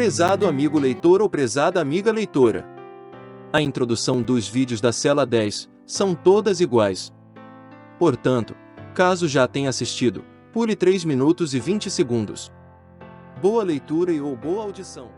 Prezado amigo leitor ou prezada amiga leitora. A introdução dos vídeos da cela 10 são todas iguais. Portanto, caso já tenha assistido, pule 3 minutos e 20 segundos. Boa leitura e ou boa audição.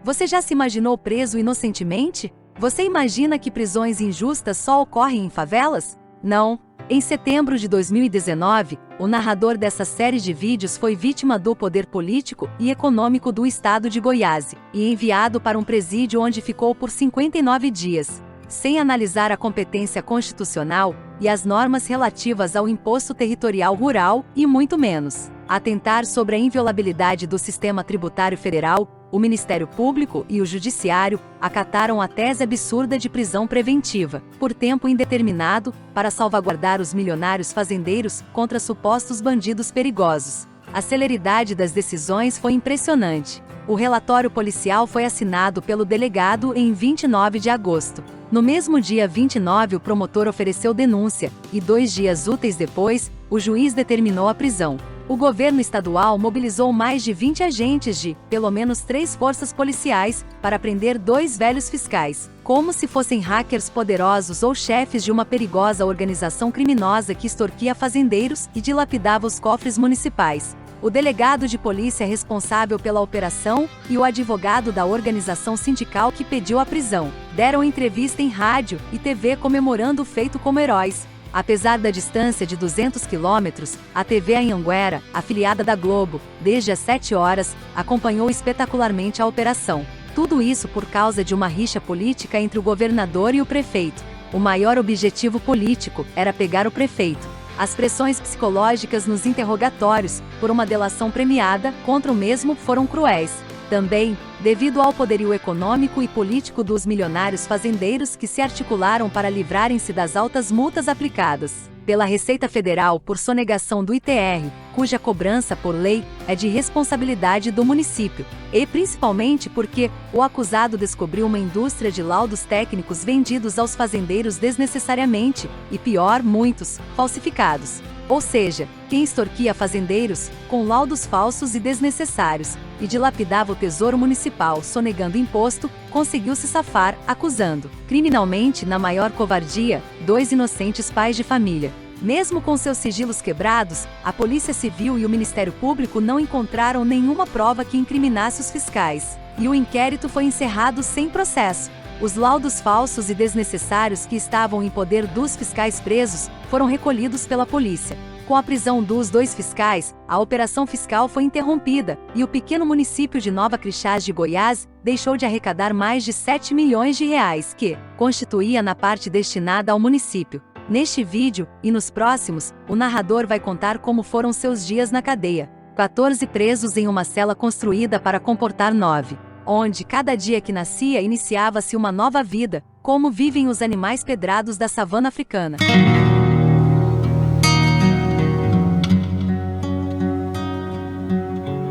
Você já se imaginou preso inocentemente? Você imagina que prisões injustas só ocorrem em favelas? Não. Em setembro de 2019, o narrador dessa série de vídeos foi vítima do poder político e econômico do estado de Goiás e enviado para um presídio onde ficou por 59 dias. Sem analisar a competência constitucional e as normas relativas ao imposto territorial rural e muito menos atentar sobre a inviolabilidade do sistema tributário federal, o Ministério Público e o Judiciário acataram a tese absurda de prisão preventiva, por tempo indeterminado, para salvaguardar os milionários fazendeiros contra supostos bandidos perigosos. A celeridade das decisões foi impressionante. O relatório policial foi assinado pelo delegado em 29 de agosto. No mesmo dia 29, o promotor ofereceu denúncia, e 2 dias úteis depois, o juiz determinou a prisão. O governo estadual mobilizou mais de 20 agentes de, pelo menos 3 forças policiais, para prender 2 velhos fiscais, como se fossem hackers poderosos ou chefes de uma perigosa organização criminosa que extorquia fazendeiros e dilapidava os cofres municipais. O delegado de polícia responsável pela operação e o advogado da organização sindical que pediu a prisão deram entrevista em rádio e TV comemorando o feito como heróis. Apesar da distância de 200 quilômetros, a TV Anhanguera, afiliada da Globo, desde as 7 horas, acompanhou espetacularmente a operação. Tudo isso por causa de uma rixa política entre o governador e o prefeito. O maior objetivo político era pegar o prefeito. As pressões psicológicas nos interrogatórios, por uma delação premiada, contra o mesmo foram cruéis. Também, devido ao poderio econômico e político dos milionários fazendeiros que se articularam para livrarem-se das altas multas aplicadas pela Receita Federal por sonegação do ITR, cuja cobrança por lei é de responsabilidade do município, e principalmente porque o acusado descobriu uma indústria de laudos técnicos vendidos aos fazendeiros desnecessariamente, e pior, muitos, falsificados. Ou seja, quem extorquia fazendeiros, com laudos falsos e desnecessários, e dilapidava o tesouro municipal sonegando imposto, conseguiu se safar, acusando, criminalmente na maior covardia, 2 inocentes pais de família. Mesmo com seus sigilos quebrados, a Polícia Civil e o Ministério Público não encontraram nenhuma prova que incriminasse os fiscais, e o inquérito foi encerrado sem processo. Os laudos falsos e desnecessários que estavam em poder dos fiscais presos foram recolhidos pela polícia. Com a prisão dos 2 fiscais, a operação fiscal foi interrompida, e o pequeno município de Nova Crixás de Goiás deixou de arrecadar mais de 7 milhões de reais que constituía na parte destinada ao município. Neste vídeo, e nos próximos, o narrador vai contar como foram seus dias na cadeia. 14 presos em uma cela construída para comportar 9. Onde cada dia que nascia iniciava-se uma nova vida, como vivem os animais pedrados da savana africana.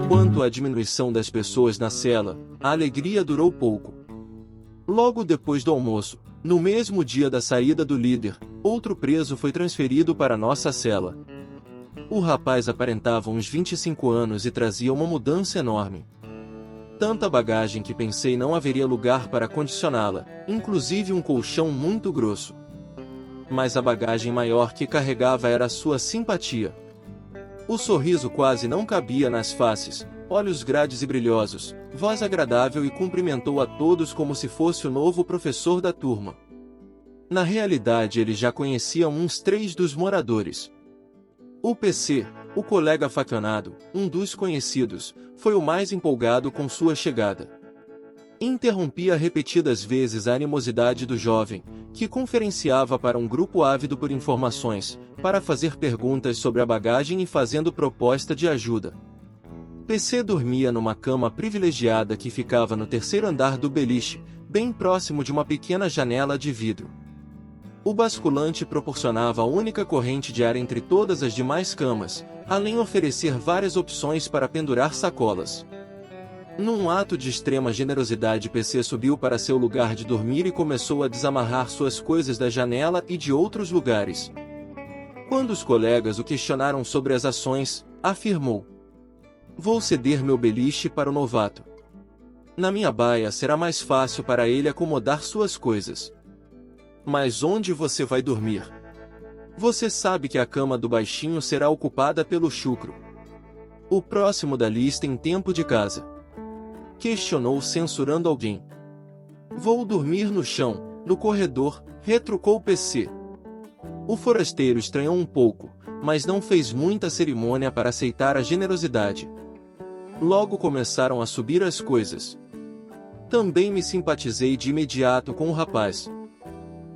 Quanto à diminuição das pessoas na cela, a alegria durou pouco. Logo depois do almoço, no mesmo dia da saída do líder, outro preso foi transferido para nossa cela. O rapaz aparentava uns 25 anos e trazia uma mudança enorme. Tanta bagagem que pensei não haveria lugar para condicioná-la, inclusive um colchão muito grosso. Mas a bagagem maior que carregava era a sua simpatia. O sorriso quase não cabia nas faces, olhos grandes e brilhosos, voz agradável e cumprimentou a todos como se fosse o novo professor da turma. Na realidade ele já conhecia uns 3 dos moradores. O PC, o colega faccionado, um dos conhecidos, foi o mais empolgado com sua chegada. Interrompia repetidas vezes a animosidade do jovem, que conferenciava para um grupo ávido por informações, para fazer perguntas sobre a bagagem e fazendo proposta de ajuda. PC dormia numa cama privilegiada que ficava no 3º andar do beliche, bem próximo de uma pequena janela de vidro. O basculante proporcionava a única corrente de ar entre todas as demais camas, além de oferecer várias opções para pendurar sacolas. Num ato de extrema generosidade, PC subiu para seu lugar de dormir e começou a desamarrar suas coisas da janela e de outros lugares. Quando os colegas o questionaram sobre as ações, afirmou: "Vou ceder meu beliche para o novato." Na minha baia será mais fácil para ele acomodar suas coisas. Mas onde você vai dormir? Você sabe que a cama do baixinho será ocupada pelo chucro. O próximo da lista em tempo de casa. Questionou censurando alguém. Vou dormir no chão, no corredor, retrucou o PC. O forasteiro estranhou um pouco, mas não fez muita cerimônia para aceitar a generosidade. Logo começaram a subir as coisas. Também me simpatizei de imediato com o rapaz.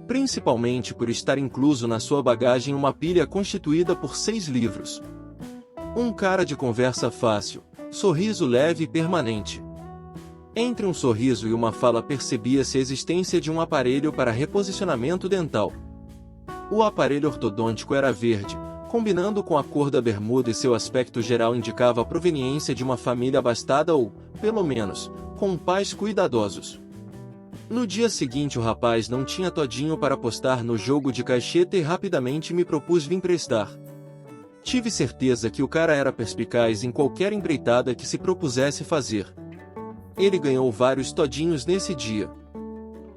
Principalmente por estar incluso na sua bagagem uma pilha constituída por 6 livros. Um cara de conversa fácil, sorriso leve e permanente. Entre um sorriso e uma fala percebia-se a existência de um aparelho para reposicionamento dental. O aparelho ortodôntico era verde, combinando com a cor da bermuda, e seu aspecto geral indicava a proveniência de uma família abastada ou, pelo menos, com pais cuidadosos. No dia seguinte o rapaz não tinha todinho para apostar no jogo de caixeta e rapidamente me propôs vir prestar. Tive certeza que o cara era perspicaz em qualquer empreitada que se propusesse fazer. Ele ganhou vários todinhos nesse dia.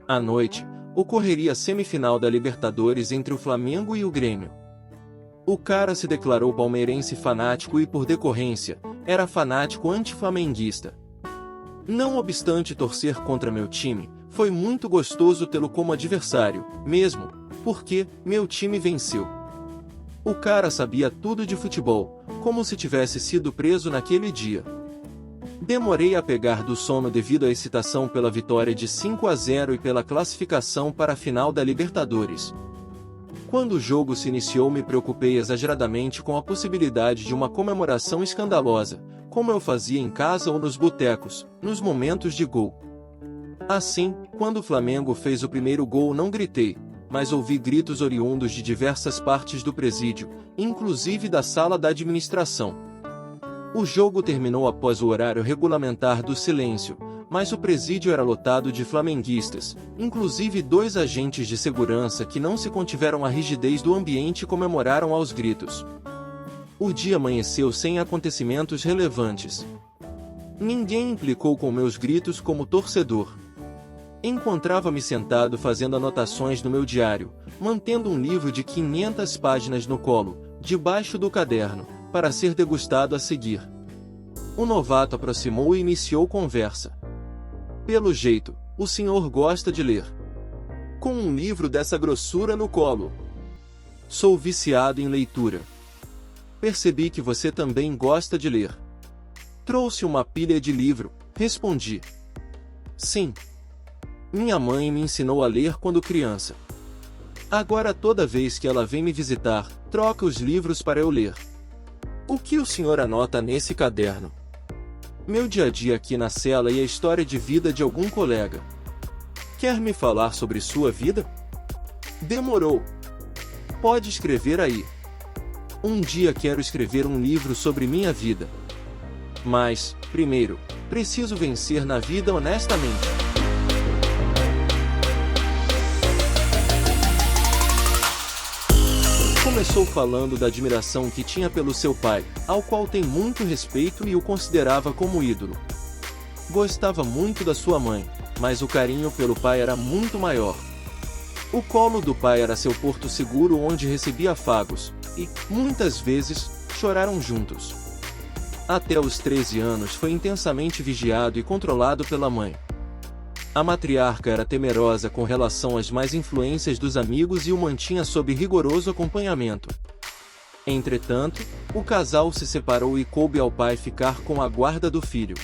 À noite, ocorreria a semifinal da Libertadores entre o Flamengo e o Grêmio. O cara se declarou palmeirense fanático e, por decorrência, era fanático antiflamenguista. Não obstante torcer contra meu time, foi muito gostoso tê-lo como adversário, mesmo porque meu time venceu. O cara sabia tudo de futebol, como se tivesse sido preso naquele dia. Demorei a pegar do sono devido à excitação pela vitória de 5-0 e pela classificação para a final da Libertadores. Quando o jogo se iniciou, me preocupei exageradamente com a possibilidade de uma comemoração escandalosa, como eu fazia em casa ou nos botecos, nos momentos de gol. Assim, quando o Flamengo fez o primeiro gol, não gritei, mas ouvi gritos oriundos de diversas partes do presídio, inclusive da sala da administração. O jogo terminou após o horário regulamentar do silêncio, mas o presídio era lotado de flamenguistas, inclusive 2 agentes de segurança que não se contiveram à rigidez do ambiente e comemoraram aos gritos. O dia amanheceu sem acontecimentos relevantes. Ninguém implicou com meus gritos como torcedor. Encontrava-me sentado fazendo anotações no meu diário, mantendo um livro de 500 páginas no colo, debaixo do caderno, para ser degustado a seguir. O novato aproximou e iniciou conversa. Pelo jeito, o senhor gosta de ler. Com um livro dessa grossura no colo. Sou viciado em leitura. Percebi que você também gosta de ler. Trouxe uma pilha de livro, respondi. Sim. Minha mãe me ensinou a ler quando criança. Agora toda vez que ela vem me visitar, troca os livros para eu ler. O que o senhor anota nesse caderno? Meu dia a dia aqui na cela e a história de vida de algum colega. Quer me falar sobre sua vida? Demorou. Pode escrever aí. Um dia quero escrever um livro sobre minha vida. Mas, primeiro, preciso vencer na vida honestamente. Começou falando da admiração que tinha pelo seu pai, ao qual tem muito respeito e o considerava como ídolo. Gostava muito da sua mãe, mas o carinho pelo pai era muito maior. O colo do pai era seu porto seguro onde recebia afagos, e, muitas vezes, choraram juntos. Até os 13 anos foi intensamente vigiado e controlado pela mãe. A matriarca era temerosa com relação às más influências dos amigos e o mantinha sob rigoroso acompanhamento. Entretanto, o casal se separou e coube ao pai ficar com a guarda do filho.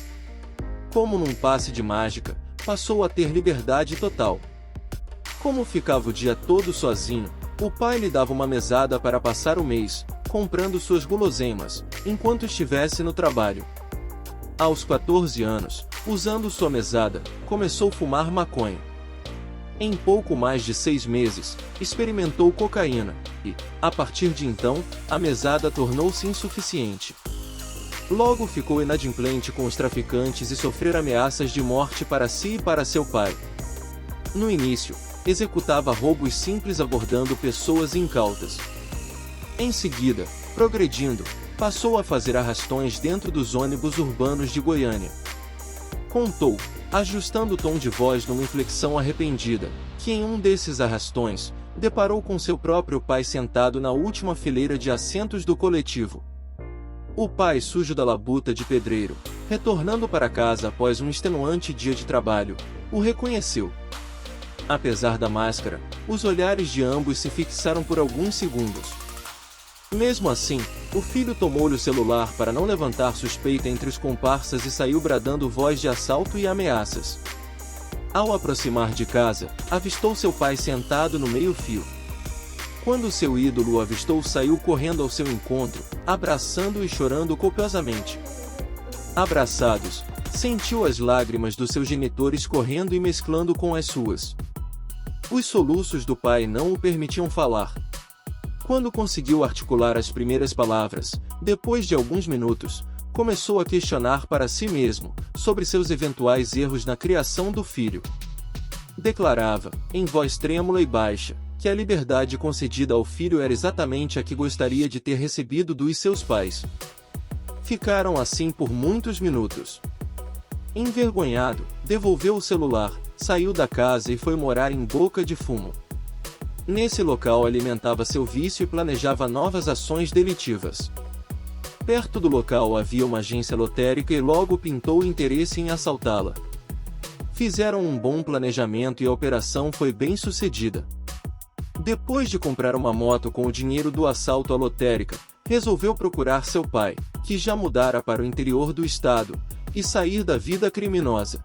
Como num passe de mágica, passou a ter liberdade total. Como ficava o dia todo sozinho, o pai lhe dava uma mesada para passar o mês, comprando suas guloseimas, enquanto estivesse no trabalho. Aos 14 anos, usando sua mesada, começou a fumar maconha. Em pouco mais de 6 meses, experimentou cocaína, e, a partir de então, a mesada tornou-se insuficiente. Logo ficou inadimplente com os traficantes e sofrer ameaças de morte para si e para seu pai. No início, executava roubos simples abordando pessoas incautas. Em seguida, progredindo, passou a fazer arrastões dentro dos ônibus urbanos de Goiânia. Contou, ajustando o tom de voz numa inflexão arrependida, que em um desses arrastões, deparou com seu próprio pai sentado na última fileira de assentos do coletivo. O pai sujo da labuta de pedreiro, retornando para casa após um extenuante dia de trabalho, o reconheceu. Apesar da máscara, os olhares de ambos se fixaram por alguns segundos. Mesmo assim, o filho tomou-lhe o celular para não levantar suspeita entre os comparsas e saiu bradando voz de assalto e ameaças. Ao aproximar de casa, avistou seu pai sentado no meio-fio. Quando seu ídolo o avistou, saiu correndo ao seu encontro, abraçando-o e chorando copiosamente. Abraçados, sentiu as lágrimas dos seus genitores correndo e mesclando com as suas. Os soluços do pai não o permitiam falar. Quando conseguiu articular as primeiras palavras, depois de alguns minutos, começou a questionar para si mesmo sobre seus eventuais erros na criação do filho. Declarava, em voz trêmula e baixa, que a liberdade concedida ao filho era exatamente a que gostaria de ter recebido dos seus pais. Ficaram assim por muitos minutos. Envergonhado, devolveu o celular, saiu da casa e foi morar em Boca de Fumo. Nesse local alimentava seu vício e planejava novas ações delitivas. Perto do local havia uma agência lotérica e logo pintou o interesse em assaltá-la. Fizeram um bom planejamento e a operação foi bem sucedida. Depois de comprar uma moto com o dinheiro do assalto à lotérica, resolveu procurar seu pai, que já mudara para o interior do estado, e sair da vida criminosa.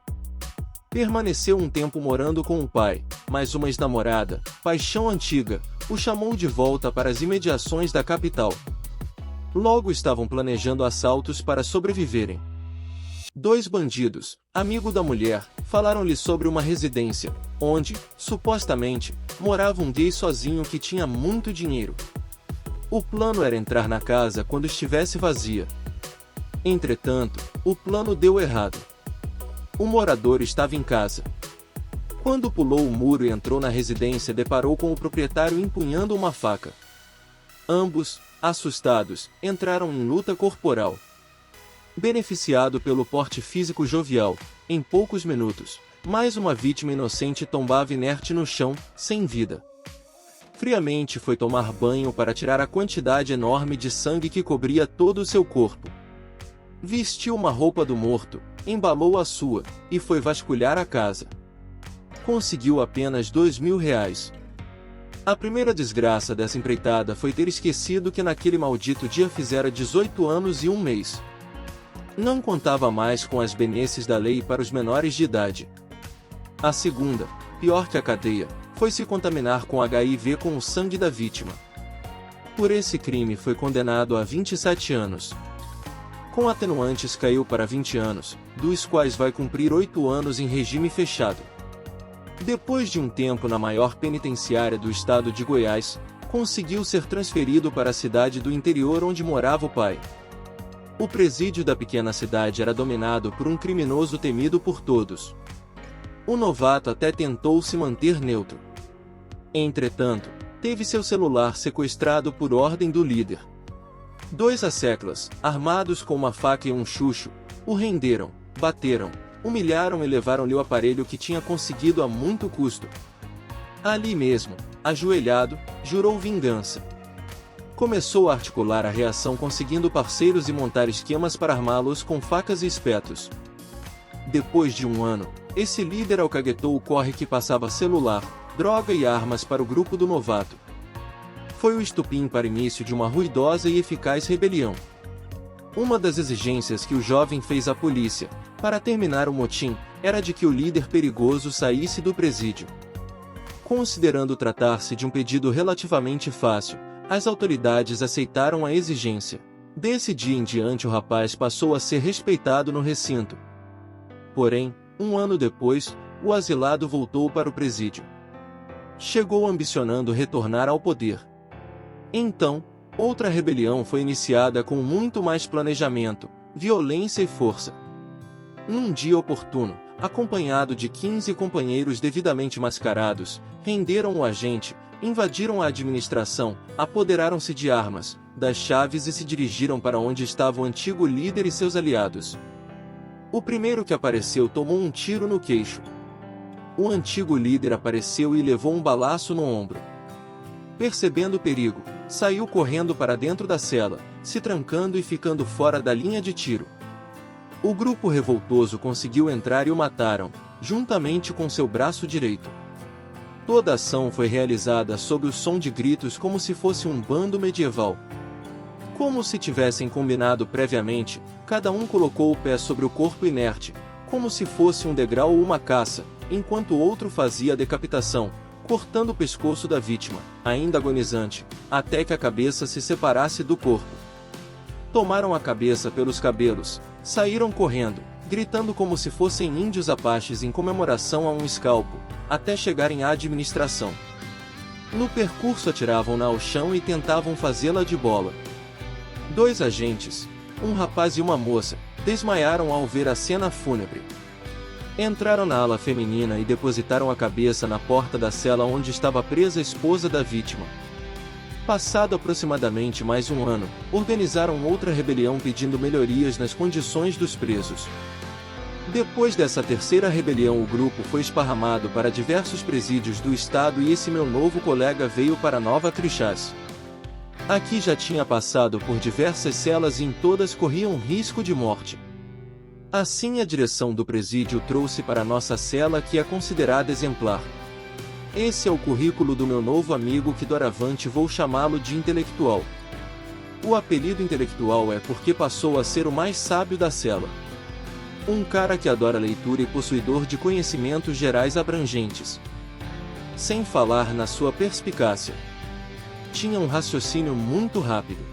Permaneceu um tempo morando com o pai, mas uma ex-namorada, paixão antiga, o chamou de volta para as imediações da capital. Logo estavam planejando assaltos para sobreviverem. 2 bandidos, amigo da mulher, falaram-lhe sobre uma residência, onde, supostamente, morava um gay sozinho que tinha muito dinheiro. O plano era entrar na casa quando estivesse vazia. Entretanto, o plano deu errado. O morador estava em casa. Quando pulou o muro e entrou na residência, deparou com o proprietário empunhando uma faca. Ambos, assustados, entraram em luta corporal. Beneficiado pelo porte físico jovial, em poucos minutos, mais uma vítima inocente tombava inerte no chão, sem vida. Friamente foi tomar banho para tirar a quantidade enorme de sangue que cobria todo o seu corpo. Vestiu uma roupa do morto, embalou a sua, e foi vasculhar a casa. Conseguiu apenas R$2.000. A primeira desgraça dessa empreitada foi ter esquecido que naquele maldito dia fizera 18 anos e 1 mês. Não contava mais com as benesses da lei para os menores de idade. A segunda, pior que a cadeia, foi se contaminar com HIV com o sangue da vítima. Por esse crime foi condenado a 27 anos. Com atenuantes caiu para 20 anos, dos quais vai cumprir 8 anos em regime fechado. Depois de um tempo na maior penitenciária do estado de Goiás, conseguiu ser transferido para a cidade do interior onde morava o pai. O presídio da pequena cidade era dominado por um criminoso temido por todos. O novato até tentou se manter neutro. Entretanto, teve seu celular sequestrado por ordem do líder. 2 asseclas, armados com uma faca e um chucho, o renderam, bateram, humilharam e levaram-lhe o aparelho que tinha conseguido a muito custo. Ali mesmo, ajoelhado, jurou vingança. Começou a articular a reação conseguindo parceiros e montar esquemas para armá-los com facas e espetos. Depois de 1 ano, esse líder alcaguetou o corre que passava celular, droga e armas para o grupo do novato. Foi o estupim para início de uma ruidosa e eficaz rebelião. Uma das exigências que o jovem fez à polícia, para terminar o motim, era de que o líder perigoso saísse do presídio. Considerando tratar-se de um pedido relativamente fácil, as autoridades aceitaram a exigência. Desse dia em diante o rapaz passou a ser respeitado no recinto. Porém, 1 ano depois, o asilado voltou para o presídio. Chegou ambicionando retornar ao poder. Então, outra rebelião foi iniciada com muito mais planejamento, violência e força. Num dia oportuno, acompanhado de 15 companheiros devidamente mascarados, renderam o agente, invadiram a administração, apoderaram-se de armas, das chaves e se dirigiram para onde estava o antigo líder e seus aliados. O primeiro que apareceu tomou um tiro no queixo. O antigo líder apareceu e levou um balaço no ombro. Percebendo o perigo, saiu correndo para dentro da cela, se trancando e ficando fora da linha de tiro. O grupo revoltoso conseguiu entrar e o mataram, juntamente com seu braço direito. Toda a ação foi realizada sob o som de gritos como se fosse um bando medieval. Como se tivessem combinado previamente, cada um colocou o pé sobre o corpo inerte, como se fosse um degrau ou uma caça, enquanto o outro fazia a decapitação, cortando o pescoço da vítima, ainda agonizante, até que a cabeça se separasse do corpo. Tomaram a cabeça pelos cabelos, saíram correndo, gritando como se fossem índios apaches em comemoração a um escalpo, até chegarem à administração. No percurso atiravam-na ao chão e tentavam fazê-la de bola. 2 agentes, um rapaz e uma moça, desmaiaram ao ver a cena fúnebre. Entraram na ala feminina e depositaram a cabeça na porta da cela onde estava presa a esposa da vítima. Passado aproximadamente mais um ano, organizaram outra rebelião pedindo melhorias nas condições dos presos. Depois dessa terceira rebelião, o grupo foi esparramado para diversos presídios do estado e esse meu novo colega veio para Nova Crixás. Aqui já tinha passado por diversas celas e em todas corriam risco de morte. Assim a direção do presídio trouxe para nossa cela que é considerada exemplar. Esse é o currículo do meu novo amigo que doravante vou chamá-lo de intelectual. O apelido intelectual é porque passou a ser o mais sábio da cela. Um cara que adora leitura e possuidor de conhecimentos gerais abrangentes. Sem falar na sua perspicácia. Tinha um raciocínio muito rápido.